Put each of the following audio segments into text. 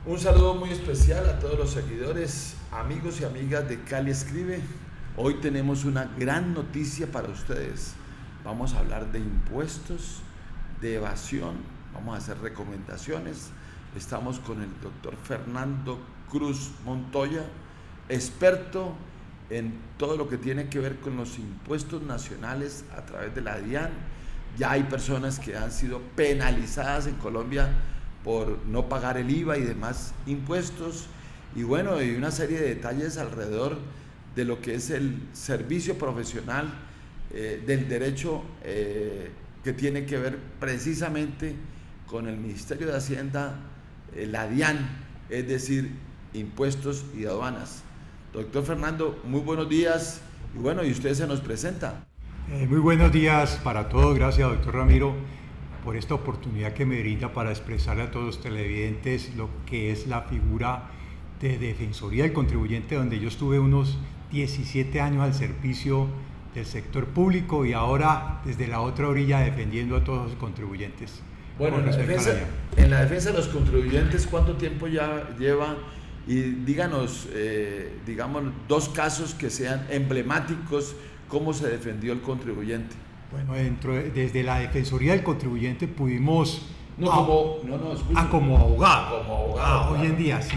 Un saludo muy especial a todos los seguidores, amigos y amigas de Cali Escribe. Hoy tenemos una gran noticia para ustedes. Vamos a hablar de impuestos, de evasión, vamos a hacer recomendaciones. Estamos con el doctor Fernando Cruz Montoya, experto en todo lo que tiene que ver con los impuestos nacionales a través de la DIAN. Ya hay personas que han sido penalizadas en Colombia por no pagar el IVA y demás impuestos, y bueno, hay una serie de detalles alrededor de lo que es el servicio profesional del derecho que tiene que ver precisamente con el Ministerio de Hacienda, la DIAN, es decir, impuestos y aduanas. Doctor Fernando, muy buenos días, y bueno, y usted se nos presenta. Muy buenos días para todos, gracias doctor Ramiro por esta oportunidad que me brinda para expresarle a todos los televidentes lo que es la figura de Defensoría del Contribuyente, donde yo estuve unos 17 años al servicio del sector público y ahora desde la otra orilla defendiendo a todos los contribuyentes. Bueno, en la defensa de los contribuyentes, ¿cuánto tiempo ya lleva? Y díganos, digamos, dos casos que sean emblemáticos, cómo se defendió el contribuyente. Bueno, desde la Defensoría del Contribuyente pudimos... Como abogado. Hoy en día sí.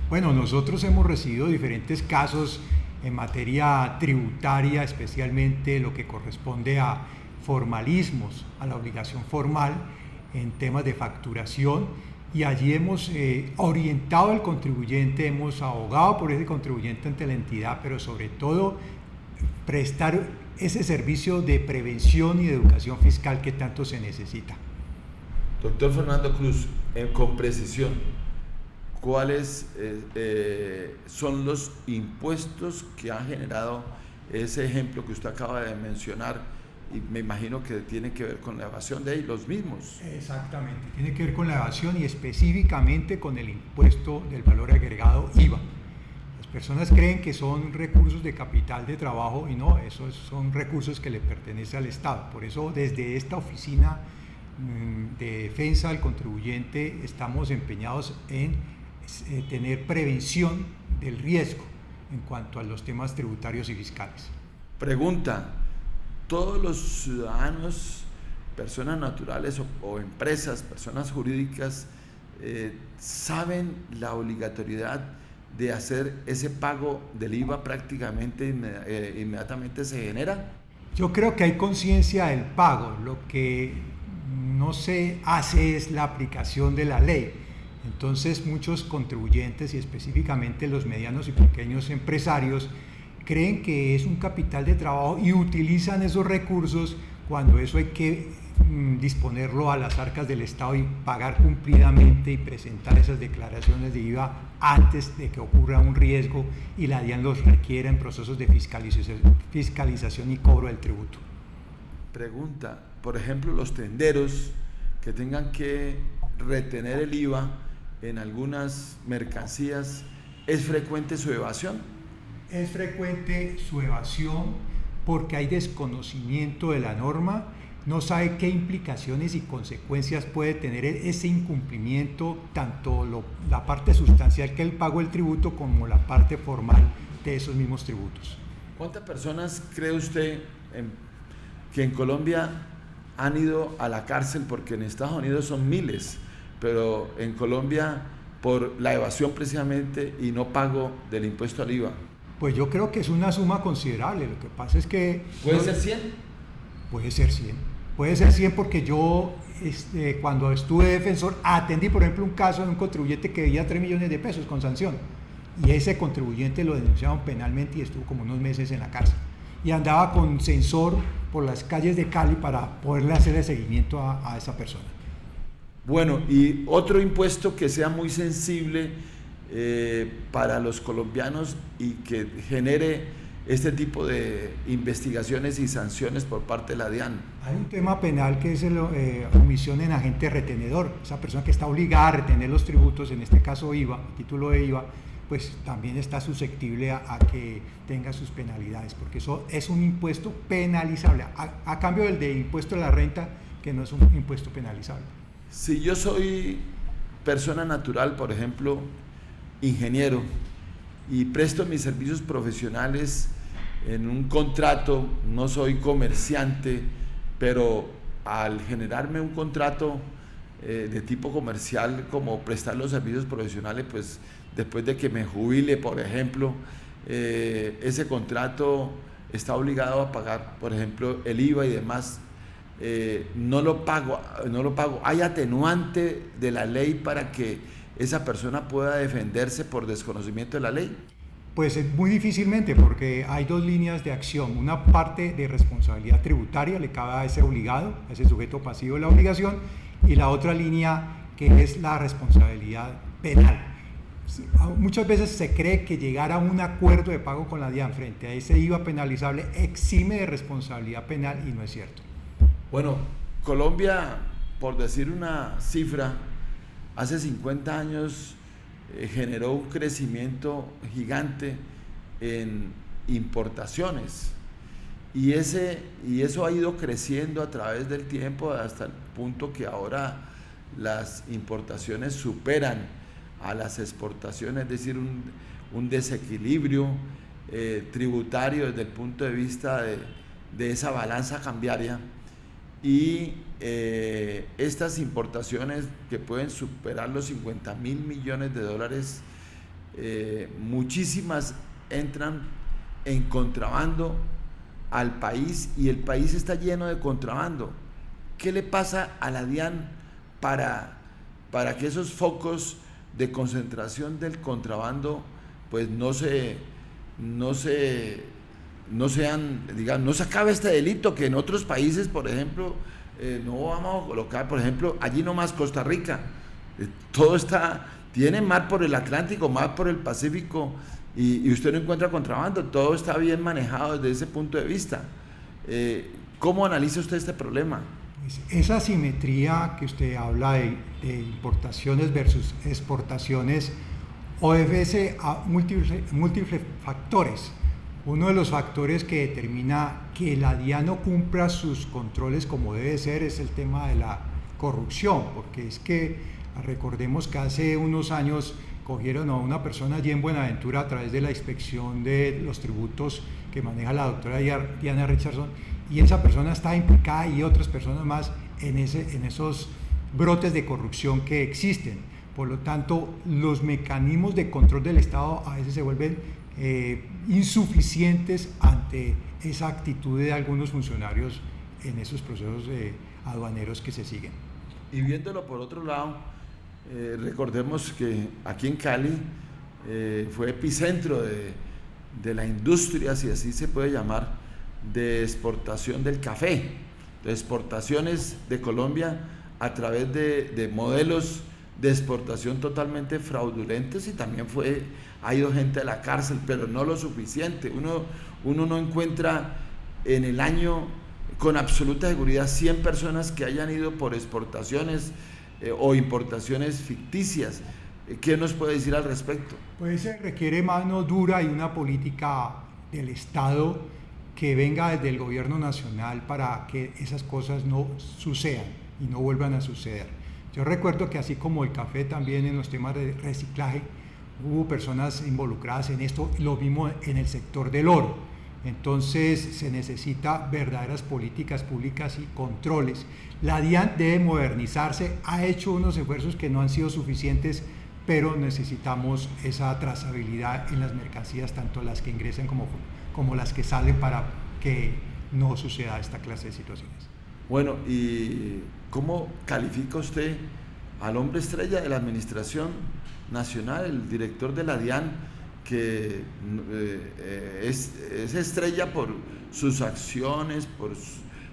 Bueno, nosotros hemos recibido diferentes casos en materia tributaria, especialmente lo que corresponde a formalismos, a la obligación formal en temas de facturación, y allí hemos orientado al contribuyente, hemos abogado por ese contribuyente ante la entidad, pero sobre todo prestar ese servicio de prevención y de educación fiscal que tanto se necesita. Doctor Fernando Cruz, con precisión, ¿cuáles son los impuestos que ha generado ese ejemplo que usted acaba de mencionar? Y me imagino que tiene que ver con la evasión de ahí, los mismos. Exactamente, tiene que ver con la evasión y específicamente con el impuesto del valor agregado IVA. Las personas creen que son recursos de capital de trabajo y no, esos son recursos que le pertenecen al Estado. Por eso desde esta oficina de defensa del contribuyente estamos empeñados en tener prevención del riesgo en cuanto a los temas tributarios y fiscales. Pregunta, ¿todos los ciudadanos, personas naturales o empresas, personas jurídicas, saben la obligatoriedad de hacer ese pago del IVA prácticamente inmediatamente se genera? Yo creo que hay conciencia del pago, lo que no se hace es la aplicación de la ley. Entonces muchos contribuyentes y específicamente los medianos y pequeños empresarios creen que es un capital de trabajo y utilizan esos recursos cuando eso hay que disponerlo a las arcas del Estado y pagar cumplidamente y presentar esas declaraciones de IVA antes de que ocurra un riesgo y la DIAN los requiera en procesos de fiscalización y cobro del tributo. Pregunta, por ejemplo, los tenderos que tengan que retener el IVA en algunas mercancías, ¿es frecuente su evasión? Es frecuente su evasión porque hay desconocimiento de la norma, no sabe qué implicaciones y consecuencias puede tener ese incumplimiento, tanto la parte sustancial que es el pago del tributo como la parte formal de esos mismos tributos. ¿Cuántas personas cree usted que en Colombia han ido a la cárcel? Porque en Estados Unidos son miles, pero en Colombia por la evasión precisamente y no pago del impuesto al IVA. Pues yo creo que es una suma considerable, lo que pasa es que... ¿Puede ser 100? Puede ser 100. Puede ser 100 porque yo cuando estuve defensor atendí por ejemplo un caso de un contribuyente que debía 3 millones de pesos con sanción y ese contribuyente lo denunciaron penalmente y estuvo como unos meses en la cárcel y andaba con sensor por las calles de Cali para poderle hacer el seguimiento a esa persona. Bueno, y otro impuesto que sea muy sensible para los colombianos y que genere este tipo de investigaciones y sanciones por parte de la DIAN. Hay un tema penal que es omisión en agente retenedor, esa persona que está obligada a retener los tributos, en este caso IVA, título de IVA, pues también está susceptible a que tenga sus penalidades, porque eso es un impuesto penalizable, a cambio del de impuesto a la renta, que no es un impuesto penalizable. Si yo soy persona natural, por ejemplo, ingeniero, y presto mis servicios profesionales en un contrato, no soy comerciante, pero al generarme un contrato de tipo comercial, como prestar los servicios profesionales, pues después de que me jubile, por ejemplo, ese contrato está obligado a pagar, por ejemplo, el IVA y demás. No lo pago. ¿Hay atenuante de la ley para que esa persona pueda defenderse por desconocimiento de la ley? Pues muy difícilmente, porque hay dos líneas de acción. Una parte de responsabilidad tributaria le cabe a ese obligado, a ese sujeto pasivo de la obligación, y la otra línea que es la responsabilidad penal. Muchas veces se cree que llegar a un acuerdo de pago con la DIAN frente a ese IVA penalizable exime de responsabilidad penal, y no es cierto. Bueno, Colombia, por decir una cifra, hace 50 años generó un crecimiento gigante en importaciones, y eso ha ido creciendo a través del tiempo hasta el punto que ahora las importaciones superan a las exportaciones, es decir, un desequilibrio tributario desde el punto de vista de esa balanza cambiaria. Y estas importaciones que pueden superar los 50.000 millones de dólares, muchísimas entran en contrabando al país, y el país está lleno de contrabando. ¿Qué le pasa a la DIAN para que esos focos de concentración del contrabando pues no se acabe este delito que en otros países, por ejemplo, no vamos a colocar, por ejemplo, allí nomás Costa Rica, todo tiene mar por el Atlántico, mar por el Pacífico, y usted no encuentra contrabando, todo está bien manejado desde ese punto de vista. ¿Cómo analiza usted este problema? Pues esa asimetría que usted habla de importaciones versus exportaciones obedece a múltiples factores. Uno de los factores que determina que la DIAN no cumpla sus controles como debe ser es el tema de la corrupción, porque es que recordemos que hace unos años cogieron a una persona allí en Buenaventura a través de la inspección de los tributos que maneja la doctora Diana Richardson, y esa persona está implicada, y otras personas más, en esos brotes de corrupción que existen. Por lo tanto, los mecanismos de control del Estado a veces se vuelven insuficientes ante esa actitud de algunos funcionarios en esos procesos aduaneros que se siguen. Y viéndolo por otro lado, recordemos que aquí en Cali fue epicentro de la industria, si así se puede llamar, de exportación del café, de exportaciones de Colombia a través de modelos de exportación totalmente fraudulentos, y también ha ido gente a la cárcel, pero no lo suficiente. Uno no encuentra en el año con absoluta seguridad 100 personas que hayan ido por exportaciones o importaciones ficticias. ¿Qué nos puede decir al respecto? Pues se requiere mano dura y una política del Estado que venga desde el gobierno nacional para que esas cosas no sucedan y no vuelvan a suceder. Yo recuerdo que así como el café, también en los temas de reciclaje hubo personas involucradas en esto, lo mismo en el sector del oro. Entonces se necesita verdaderas políticas públicas y controles. La DIAN debe modernizarse, ha hecho unos esfuerzos que no han sido suficientes, pero necesitamos esa trazabilidad en las mercancías, tanto las que ingresan como las que salen, para que no suceda esta clase de situaciones. Bueno, ¿y cómo califica usted al hombre estrella de la Administración Nacional, el director de la DIAN, que es estrella por sus acciones, por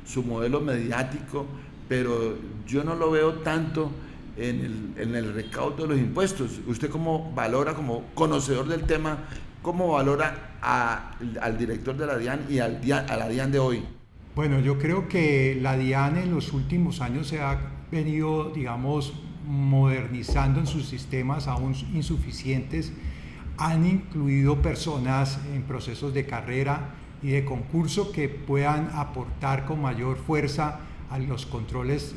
su modelo mediático, pero yo no lo veo tanto en el recaudo de los impuestos? ¿Usted cómo valora, como conocedor del tema, cómo valora al director de la DIAN y a la DIAN de hoy? Bueno, yo creo que la DIAN en los últimos años se ha venido, digamos, modernizando en sus sistemas aún insuficientes. Han incluido personas en procesos de carrera y de concurso que puedan aportar con mayor fuerza a los controles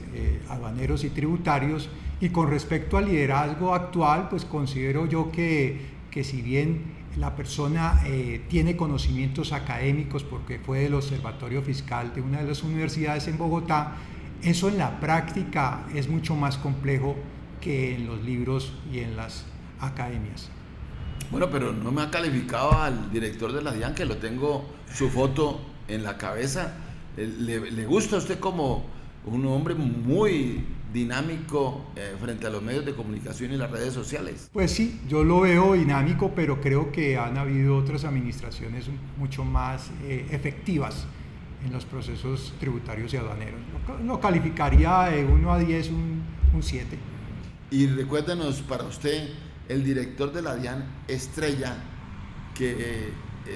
aduaneros y tributarios. Y con respecto al liderazgo actual, pues considero yo que si bien la persona tiene conocimientos académicos porque fue del observatorio fiscal de una de las universidades en Bogotá, eso en la práctica es mucho más complejo que en los libros y en las academias. Bueno, pero no me ha calificado al director de la DIAN, que lo tengo su foto en la cabeza. ¿Le gusta a usted como un hombre muy dinámico frente a los medios de comunicación y las redes sociales? Pues sí, yo lo veo dinámico, pero creo que han habido otras administraciones mucho más efectivas en los procesos tributarios y aduaneros. Lo calificaría de 1 a 10 un 7. Y recuérdenos para usted, el director de la DIAN estrella, que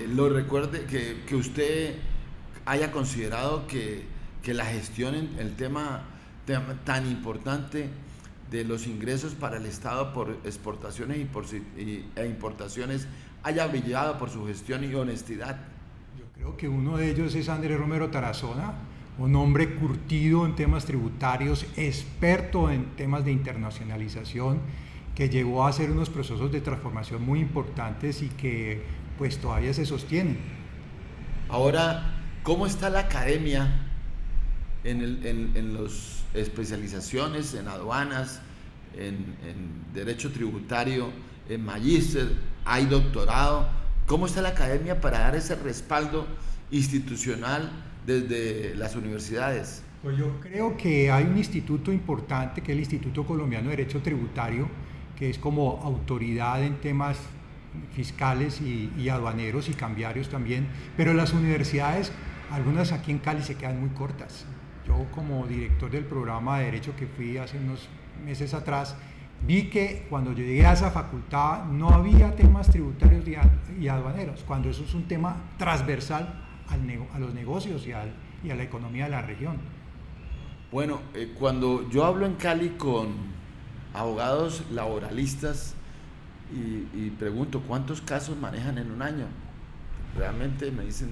lo recuerde, que usted haya considerado que la gestión en el tema tan importante de los ingresos para el Estado por exportaciones e importaciones haya brillado por su gestión y honestidad. Yo creo que uno de ellos es Andrés Romero Tarazona, un hombre curtido en temas tributarios, experto en temas de internacionalización, que llegó a hacer unos procesos de transformación muy importantes y que pues todavía se sostienen. Ahora, ¿cómo está la academia en las especializaciones, en aduanas, en derecho tributario, en magíster, hay doctorado? ¿Cómo está la academia para dar ese respaldo institucional desde las universidades? Pues yo creo que hay un instituto importante, que es el Instituto Colombiano de Derecho Tributario, que es como autoridad en temas fiscales y aduaneros y cambiarios también, pero las universidades, algunas aquí en Cali, se quedan muy cortas. Yo, como director del programa de Derecho que fui hace unos meses atrás, vi que cuando yo llegué a esa facultad no había temas tributarios y aduaneros, cuando eso es un tema transversal a los negocios y a la economía de la región. Bueno, cuando yo hablo en Cali con abogados laboralistas y pregunto cuántos casos manejan en un año, realmente me dicen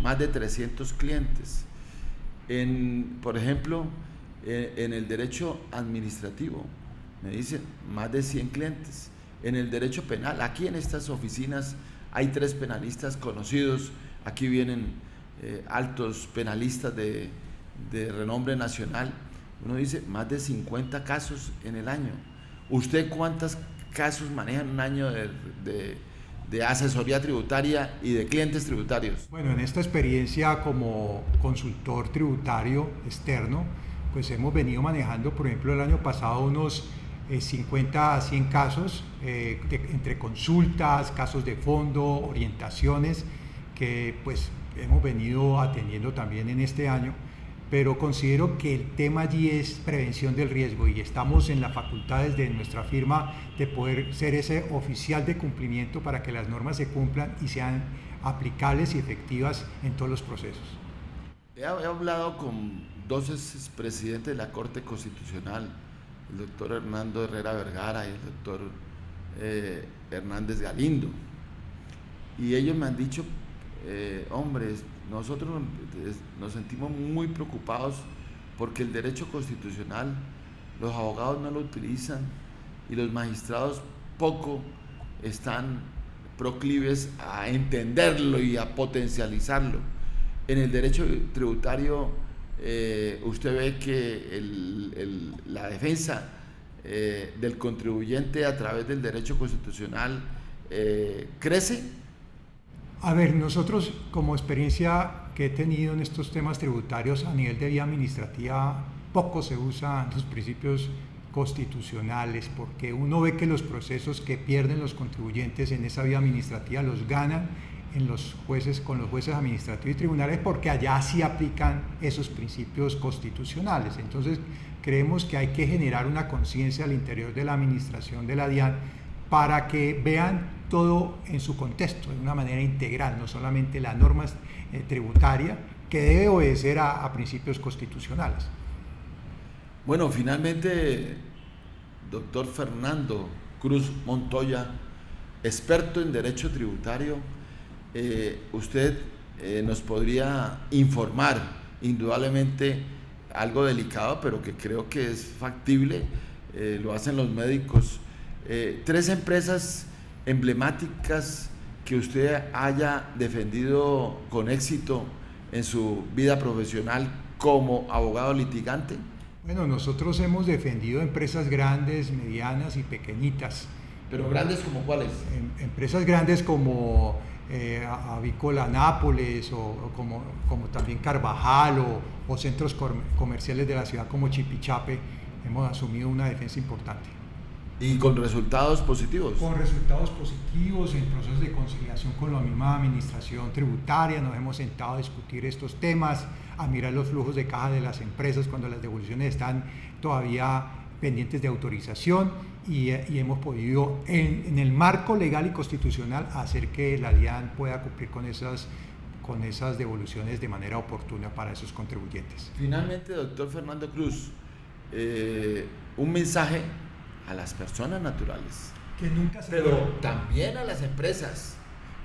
más de 300 clientes. Por ejemplo, en el derecho administrativo, me dicen más de 100 clientes. En el derecho penal, aquí en estas oficinas hay 3 penalistas conocidos, aquí vienen altos penalistas de renombre nacional. Uno dice más de 50 casos en el año. ¿Usted cuántos casos maneja en un año de asesoría tributaria y de clientes tributarios? Bueno, en esta experiencia como consultor tributario externo, pues hemos venido manejando, por ejemplo, el año pasado unos 50 a 100 casos entre consultas, casos de fondo, orientaciones, que pues hemos venido atendiendo también en este año, pero considero que el tema allí es prevención del riesgo y estamos en la facultad desde nuestra firma de poder ser ese oficial de cumplimiento para que las normas se cumplan y sean aplicables y efectivas en todos los procesos. He hablado con 2 expresidentes de la Corte Constitucional, el doctor Hernando Herrera Vergara y el doctor Hernández Galindo, y ellos me han dicho, hombres, nosotros nos sentimos muy preocupados porque el derecho constitucional, los abogados no lo utilizan y los magistrados poco están proclives a entenderlo y a potencializarlo. En el derecho tributario, usted ve que la defensa del contribuyente a través del derecho constitucional crece. A ver, nosotros como experiencia que he tenido en estos temas tributarios a nivel de vía administrativa, poco se usan los principios constitucionales, porque uno ve que los procesos que pierden los contribuyentes en esa vía administrativa los ganan con los jueces administrativos y tribunales, porque allá sí aplican esos principios constitucionales. Entonces creemos que hay que generar una conciencia al interior de la administración de la DIAN para que vean todo en su contexto, de una manera integral, no solamente la norma tributaria, que debe obedecer a principios constitucionales. Bueno, finalmente, doctor Fernando Cruz Montoya, experto en derecho tributario, usted nos podría informar indudablemente algo delicado, pero que creo que es factible, lo hacen los médicos. 3 empresas emblemáticas que usted haya defendido con éxito en su vida profesional como abogado litigante. Bueno, nosotros hemos defendido empresas grandes, medianas y pequeñitas. ¿Pero grandes como cuáles? Empresas grandes como Avícola Nápoles o como también Carvajal o centros comerciales de la ciudad como Chipichape. Hemos asumido una defensa importante. ¿Y con resultados positivos? Con resultados positivos, en procesos de conciliación con la misma administración tributaria, nos hemos sentado a discutir estos temas, a mirar los flujos de caja de las empresas cuando las devoluciones están todavía pendientes de autorización y hemos podido en el marco legal y constitucional hacer que la DIAN pueda cumplir con esas devoluciones de manera oportuna para esos contribuyentes. Finalmente, doctor Fernando Cruz, un mensaje a las personas naturales, que nunca se pero también a las empresas,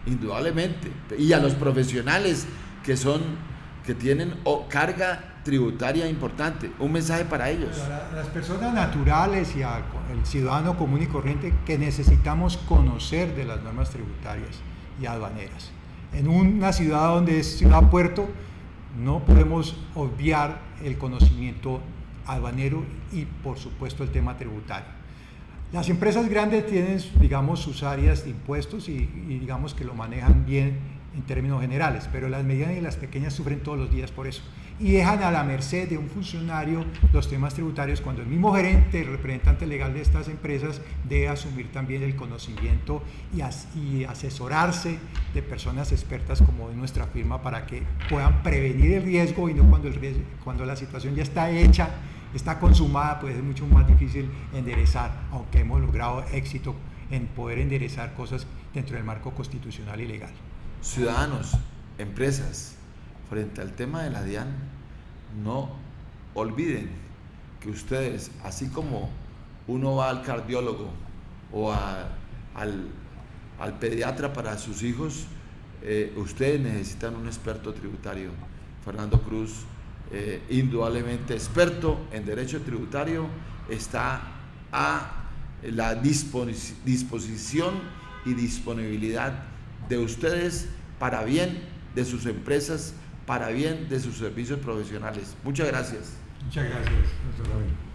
indudablemente, y a los profesionales que tienen carga tributaria importante. Un mensaje para ellos. A las personas naturales y al ciudadano común y corriente que necesitamos conocer de las normas tributarias y aduaneras. En una ciudad donde es ciudad-puerto, no podemos obviar el conocimiento aduanero y, por supuesto, el tema tributario. Las empresas grandes tienen, digamos, sus áreas de impuestos y digamos que lo manejan bien en términos generales, pero las medianas y las pequeñas sufren todos los días por eso y dejan a la merced de un funcionario los temas tributarios cuando el mismo gerente, el representante legal de estas empresas debe asumir también el conocimiento y asesorarse de personas expertas como de nuestra firma para que puedan prevenir el riesgo y no cuando la situación ya está hecha, está consumada, pues es mucho más difícil enderezar, aunque hemos logrado éxito en poder enderezar cosas dentro del marco constitucional y legal. Ciudadanos, empresas, frente al tema de la DIAN, no olviden que ustedes, así como uno va al cardiólogo o al pediatra para sus hijos, ustedes necesitan un experto tributario. Fernando Cruz, indudablemente experto en derecho tributario, está a la disposición y disponibilidad de ustedes para bien de sus empresas, para bien de sus servicios profesionales. Muchas gracias. Muchas gracias, doctor David.